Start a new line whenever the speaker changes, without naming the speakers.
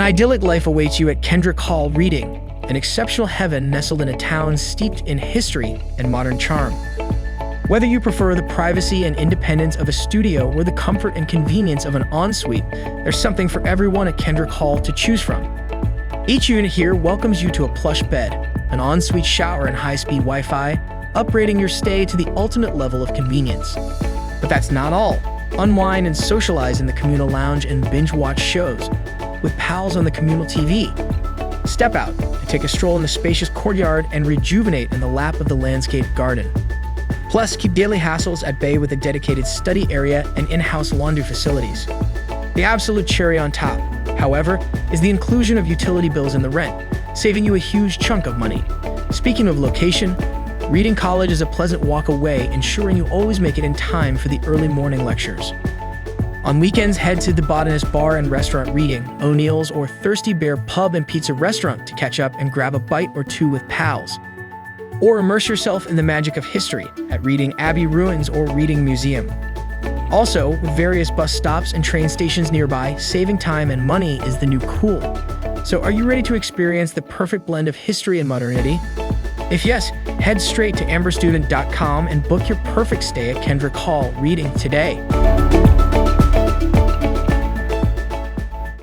idyllic life awaits you at Kendrick Hall Reading, an exceptional heaven nestled in a town steeped in history and modern charm. Whether you prefer the privacy and independence of a studio or the comfort and convenience of an ensuite, there's something for everyone at Kendrick Hall to choose from. Each unit here welcomes you to a plush bed, an ensuite shower and high-speed Wi-Fi, upgrading your stay to the ultimate level of convenience. But that's not all. Unwind and socialize in the communal lounge and binge-watch shows with pals on the communal TV. Step out and take a stroll in the spacious courtyard and rejuvenate in the lap of the landscaped garden. Plus, keep daily hassles at bay with a dedicated study area and in-house laundry facilities. The absolute cherry on top, however, is the inclusion of utility bills in the rent, saving you a huge chunk of money. Speaking of location, Reading College is a pleasant walk away, ensuring you always make it in time for the early morning lectures. On weekends, head to the Botanist Bar and Restaurant Reading, O'Neill's, or Thirsty Bear Pub and Pizza Restaurant to catch up and grab a bite or two with pals. Or immerse yourself in the magic of history at Reading Abbey Ruins or Reading Museum. Also, with various bus stops and train stations nearby, saving time and money is the new cool. So are you ready to experience the perfect blend of history and modernity? If yes, head straight to amberstudent.com and book your perfect stay at Kendrick Hall Reading today.